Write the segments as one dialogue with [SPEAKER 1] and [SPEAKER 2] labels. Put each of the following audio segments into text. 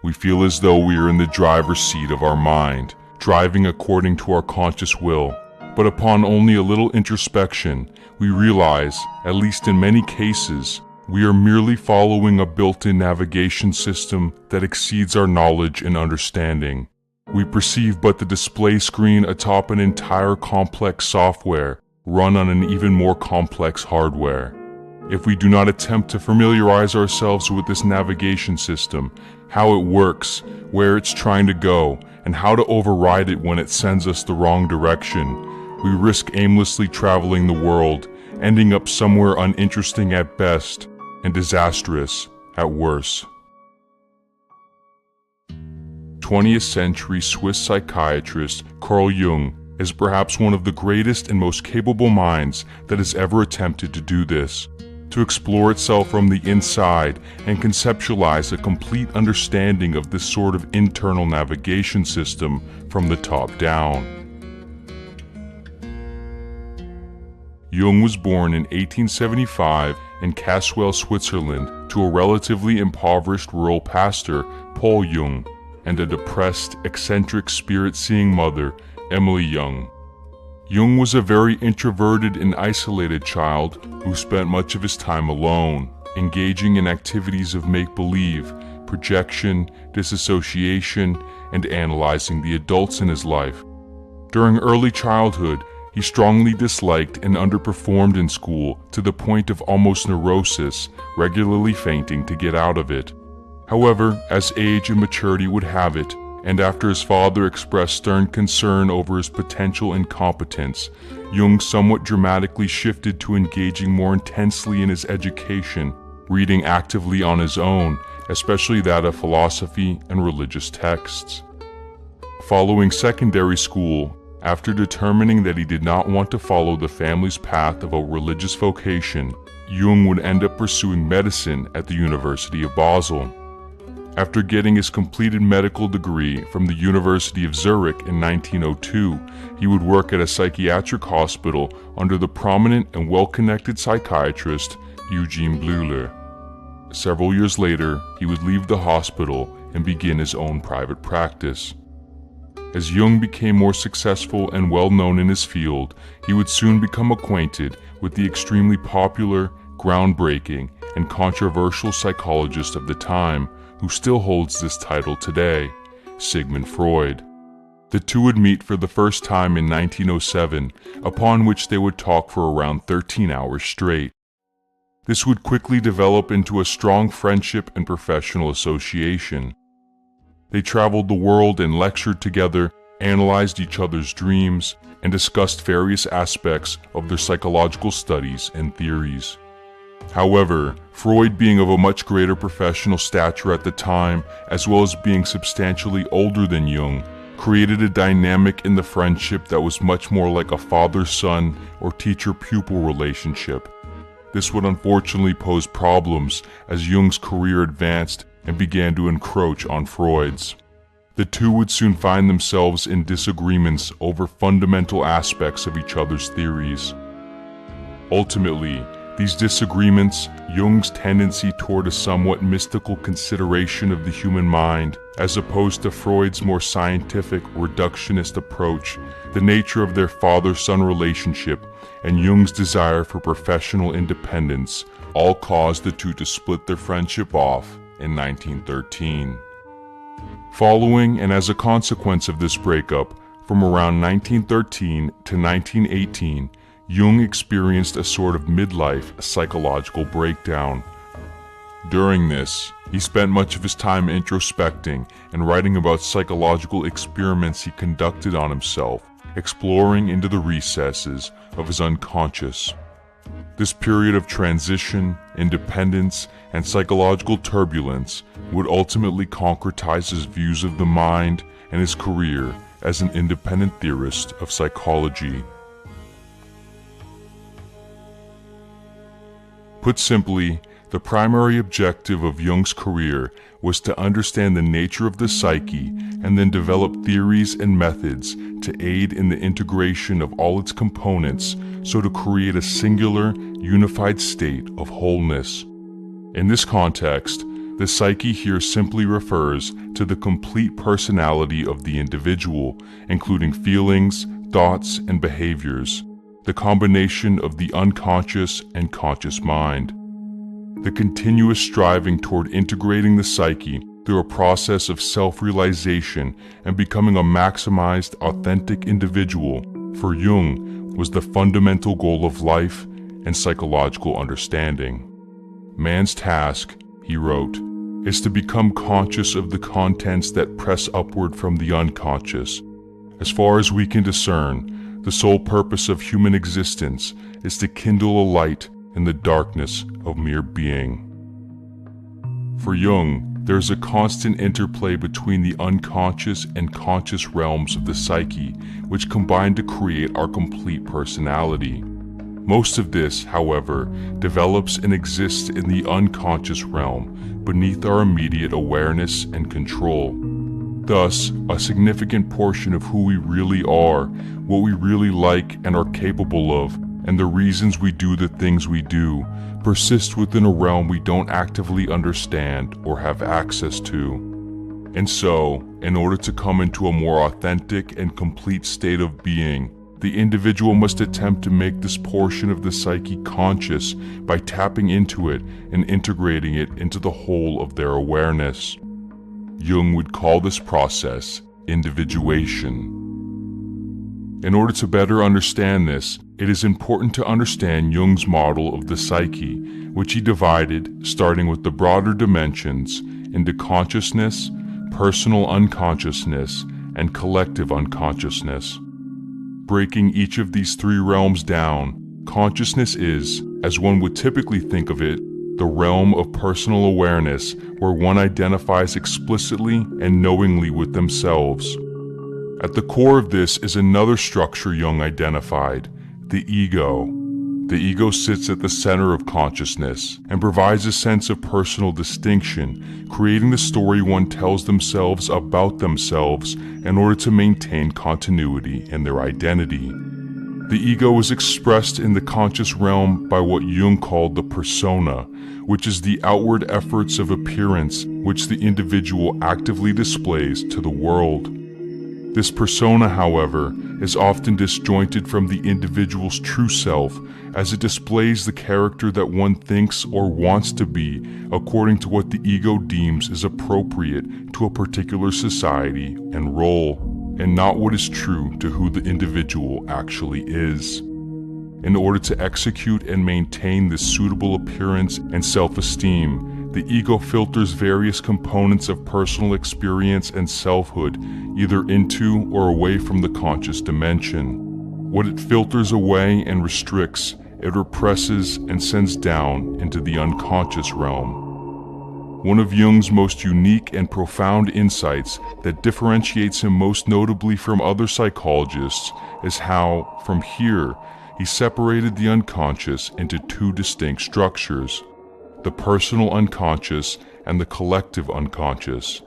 [SPEAKER 1] We feel as though we are in the driver's seat of our mind, driving according to our conscious will. But upon only a little introspection, we realize, at least in many cases, we are merely following a built-in navigation system that exceeds our knowledge and understanding. We perceive but the display screen atop an entire complex software run on an even more complex hardware. If we do not attempt to familiarize ourselves with this navigation system, how it works, where it's trying to go, and how to override it when it sends us the wrong direction, we risk aimlessly traveling the world, ending up somewhere uninteresting at best and disastrous at worst. 20th century Swiss psychiatrist Carl Jung is perhaps one of the greatest and most capable minds that has ever attempted to do this, to explore itself from the inside and conceptualize a complete understanding of this sort of internal navigation system from the top down. Jung was born in 1875 in Caswell, Switzerland, to a relatively impoverished rural pastor, Paul Jung, and a depressed, eccentric, spirit-seeing mother, Emily Jung. Jung was a very introverted and isolated child who spent much of his time alone, engaging in activities of make-believe, projection, disassociation, and analyzing the adults in his life. During early childhood, he strongly disliked and underperformed in school to the point of almost neurosis, regularly fainting to get out of it. However, as age and maturity would have it, and after his father expressed stern concern over his potential incompetence, Jung somewhat dramatically shifted to engaging more intensely in his education, reading actively on his own, especially that of philosophy and religious texts. Following secondary school, after determining that he did not want to follow the family's path of a religious vocation, Jung would end up pursuing medicine at the University of Basel. After getting his completed medical degree from the University of Zurich in 1902, he would work at a psychiatric hospital under the prominent and well-connected psychiatrist Eugene Bleuler. Several years later, he would leave the hospital and begin his own private practice. As Jung became more successful and well-known in his field, he would soon become acquainted with the extremely popular, groundbreaking, and controversial psychologist of the time, who still holds this title today, Sigmund Freud. The two would meet for the first time in 1907, upon which they would talk for around 13 hours straight. This would quickly develop into a strong friendship and professional association. They traveled the world and lectured together, analyzed each other's dreams, and discussed various aspects of their psychological studies and theories. However, Freud, being of a much greater professional stature at the time, as well as being substantially older than Jung, created a dynamic in the friendship that was much more like a father-son or teacher-pupil relationship. This would unfortunately pose problems as Jung's career advanced and began to encroach on Freud's. The two would soon find themselves in disagreements over fundamental aspects of each other's theories. Ultimately, these disagreements, Jung's tendency toward a somewhat mystical consideration of the human mind, as opposed to Freud's more scientific, reductionist approach, the nature of their father-son relationship, and Jung's desire for professional independence, all caused the two to split their friendship off in 1913. Following and as a consequence of this breakup, from around 1913 to 1918, Jung experienced a sort of midlife psychological breakdown. During this, he spent much of his time introspecting and writing about psychological experiments he conducted on himself, exploring into the recesses of his unconscious. This period of transition, independence, and psychological turbulence would ultimately concretize his views of the mind and his career as an independent theorist of psychology. Put simply, the primary objective of Jung's career was to understand the nature of the psyche and then develop theories and methods to aid in the integration of all its components so to create a singular, unified state of wholeness. In this context, The psyche here simply refers to the complete personality of the individual, including feelings, thoughts, and behaviors, the combination of the unconscious and conscious mind. The continuous striving toward integrating the psyche through a process of self-realization and becoming a maximized, authentic individual, for Jung, was the fundamental goal of life and psychological understanding. Man's task, he wrote, is to become conscious of the contents that press upward from the unconscious. As far as we can discern, the sole purpose of human existence is to kindle a light in the darkness of mere being. For Jung, there is a constant interplay between the unconscious and conscious realms of the psyche, which combine to create our complete personality. Most of this, however, develops and exists in the unconscious realm, beneath our immediate awareness and control. Thus, a significant portion of who we really are, what we really like and are capable of, and the reasons we do the things we do, persist within a realm we don't actively understand or have access to. And so, in order to come into a more authentic and complete state of being, the individual must attempt to make this portion of the psyche conscious by tapping into it and integrating it into the whole of their awareness. Jung would call this process individuation. In order to better understand this, it is important to understand Jung's model of the psyche, which he divided, starting with the broader dimensions, into consciousness, personal unconsciousness, and collective unconsciousness. Breaking each of these three realms down, consciousness is, as one would typically think of it, the realm of personal awareness where one identifies explicitly and knowingly with themselves. At the core of this is another structure Jung identified, the ego. The ego sits at the center of consciousness and provides a sense of personal distinction, creating the story one tells themselves about themselves in order to maintain continuity in their identity. The ego is expressed in the conscious realm by what Jung called the persona, which is the outward efforts of appearance which the individual actively displays to the world. This persona, however, is often disjointed from the individual's true self, as it displays the character that one thinks or wants to be according to what the ego deems is appropriate to a particular society and role, and not what is true to who the individual actually is. In order to execute and maintain this suitable appearance and self-esteem, the ego filters various components of personal experience and selfhood either into or away from the conscious dimension. What it filters away and restricts, it represses and sends down into the unconscious realm. One of Jung's most unique and profound insights that differentiates him most notably from other psychologists is how, from here, he separated the unconscious into two distinct structures: the personal unconscious and the collective unconscious.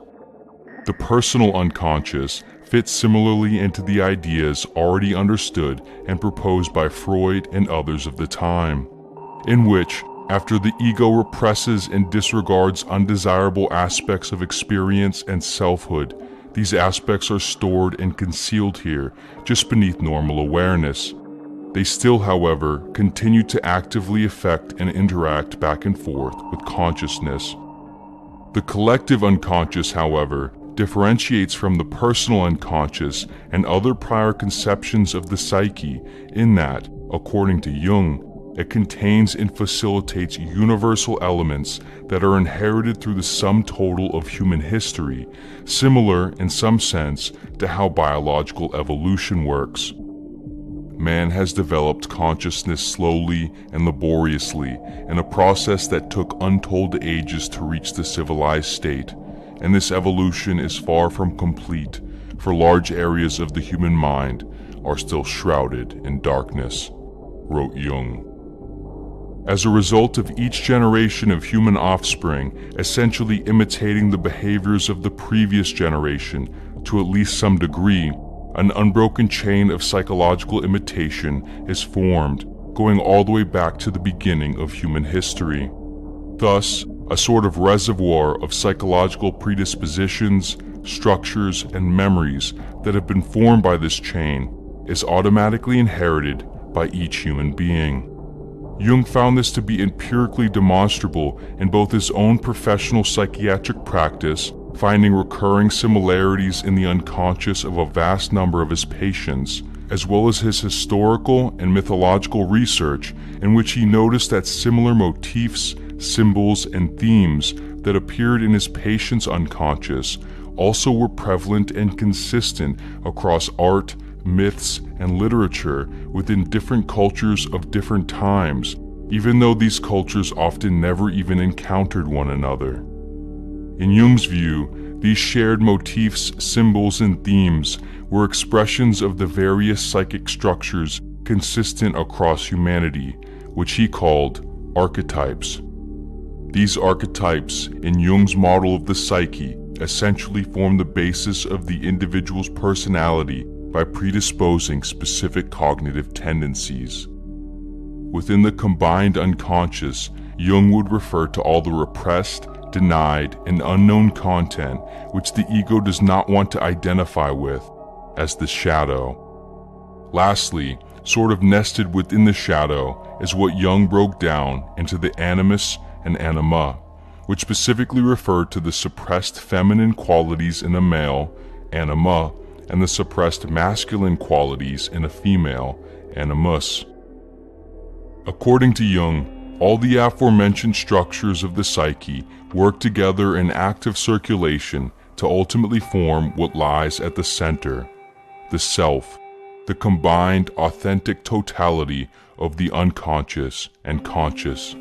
[SPEAKER 1] The personal unconscious fits similarly into the ideas already understood and proposed by Freud and others of the time, in which, after the ego represses and disregards undesirable aspects of experience and selfhood, these aspects are stored and concealed here, just beneath normal awareness. They still, however, continue to actively affect and interact back and forth with consciousness. The collective unconscious, however, differentiates from the personal unconscious and other prior conceptions of the psyche in that, according to Jung, it contains and facilitates universal elements that are inherited through the sum total of human history, similar in some sense to how biological evolution works. Man has developed consciousness slowly and laboriously in a process that took untold ages to reach the civilized state, and this evolution is far from complete, for large areas of the human mind are still shrouded in darkness, wrote Jung. As a result of each generation of human offspring essentially imitating the behaviors of the previous generation to at least some degree, an unbroken chain of psychological imitation is formed, going all the way back to the beginning of human history. Thus, a sort of reservoir of psychological predispositions, structures, and memories that have been formed by this chain, is automatically inherited by each human being. Jung found this to be empirically demonstrable in both his own professional psychiatric practice, finding recurring similarities in the unconscious of a vast number of his patients, as well as his historical and mythological research, in which he noticed that similar motifs, symbols, and themes that appeared in his patients' unconscious also were prevalent and consistent across art, myths, and literature within different cultures of different times, even though these cultures often never even encountered one another. In Jung's view, these shared motifs, symbols, and themes were expressions of the various psychic structures consistent across humanity, which he called archetypes. These archetypes, in Jung's model of the psyche, essentially form the basis of the individual's personality by predisposing specific cognitive tendencies. Within the combined unconscious, Jung would refer to all the repressed, denied, and unknown content which the ego does not want to identify with as the shadow. Lastly, sort of nested within the shadow is what Jung broke down into the animus and anima, which specifically referred to the suppressed feminine qualities in a male, anima, and the suppressed masculine qualities in a female, animus. According to Jung, all the aforementioned structures of the psyche work together in active circulation to ultimately form what lies at the center, the self, the combined authentic totality of the unconscious and conscious.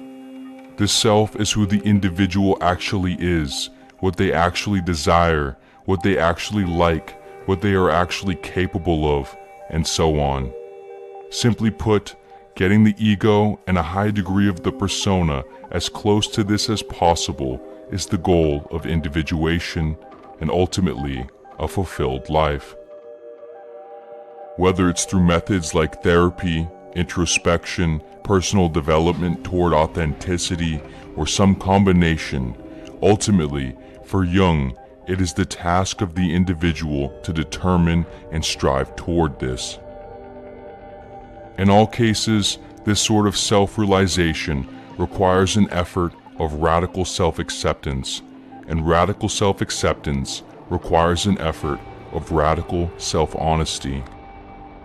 [SPEAKER 1] The self is who the individual actually is, what they actually desire, what they actually like, what they are actually capable of, and so on. Simply put, getting the ego and a high degree of the persona as close to this as possible is the goal of individuation and ultimately a fulfilled life. Whether it's through methods like therapy, introspection, personal development toward authenticity, or some combination, ultimately, for Jung, it is the task of the individual to determine and strive toward this. In all cases, this sort of self-realization requires an effort of radical self-acceptance, and radical self-acceptance requires an effort of radical self-honesty.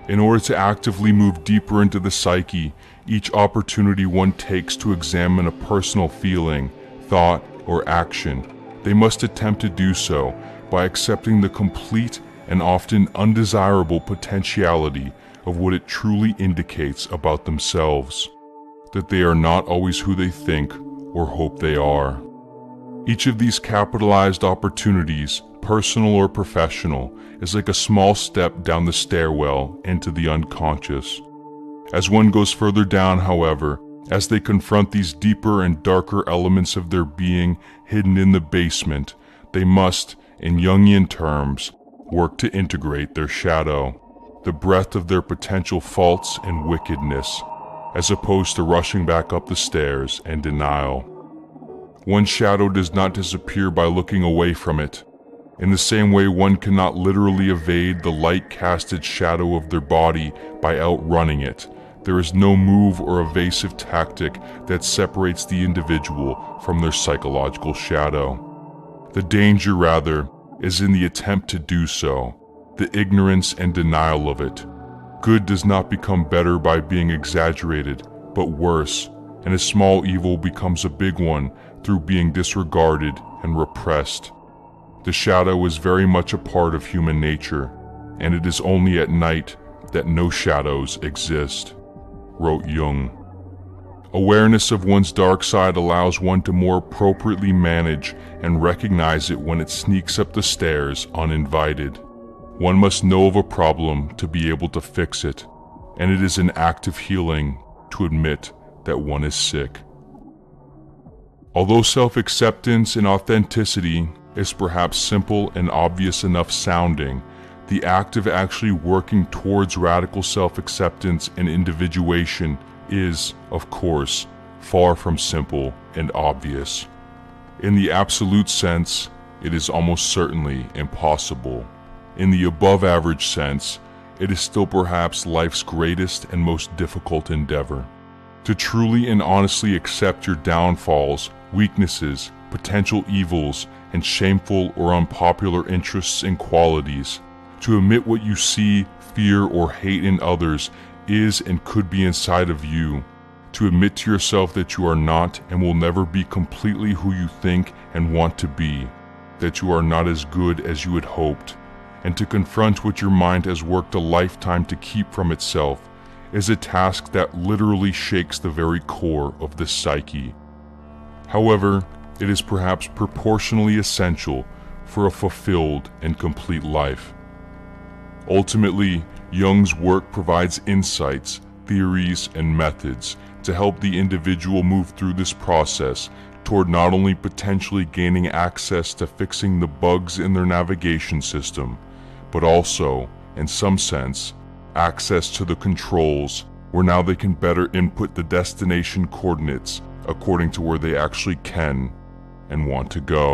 [SPEAKER 1] In order to actively move deeper into the psyche, each opportunity one takes to examine a personal feeling, thought, or action, they must attempt to do so by accepting the complete and often undesirable potentiality of what it truly indicates about themselves, that they are not always who they think or hope they are. Each of these capitalized opportunities, personal or professional, is like a small step down the stairwell into the unconscious. As one goes further down, however, as they confront these deeper and darker elements of their being hidden in the basement, they must, in Jungian terms, work to integrate their shadow, the breadth of their potential faults and wickedness, as opposed to rushing back up the stairs in denial. One's shadow does not disappear by looking away from it. In the same way one cannot literally evade the light-casted shadow of their body by outrunning it, there is no move or evasive tactic that separates the individual from their psychological shadow. The danger, rather, is in the attempt to do so, the ignorance and denial of it. Good does not become better by being exaggerated, but worse, and a small evil becomes a big one through being disregarded and repressed. The shadow is very much a part of human nature, and it is only at night that no shadows exist, wrote Jung. Awareness of one's dark side allows one to more appropriately manage and recognize it when it sneaks up the stairs uninvited. One must know of a problem to be able to fix it, and it is an act of healing to admit that one is sick. Although self-acceptance and authenticity is perhaps simple and obvious enough sounding, the act of actually working towards radical self-acceptance and individuation is, of course, far from simple and obvious. In the absolute sense, it is almost certainly impossible. In the above average sense, it is still perhaps life's greatest and most difficult endeavor. To truly and honestly accept your downfalls, weaknesses, potential evils, and shameful or unpopular interests and qualities, to admit what you see, fear, or hate in others is and could be inside of you, to admit to yourself that you are not and will never be completely who you think and want to be, that you are not as good as you had hoped, and to confront what your mind has worked a lifetime to keep from itself, is a task that literally shakes the very core of the psyche. However, it is perhaps proportionally essential for a fulfilled and complete life. Ultimately, Jung's work provides insights, theories, and methods to help the individual move through this process toward not only potentially gaining access to fixing the bugs in their navigation system, but also, in some sense, access to the controls where now they can better input the destination coordinates according to where they actually can and want to go.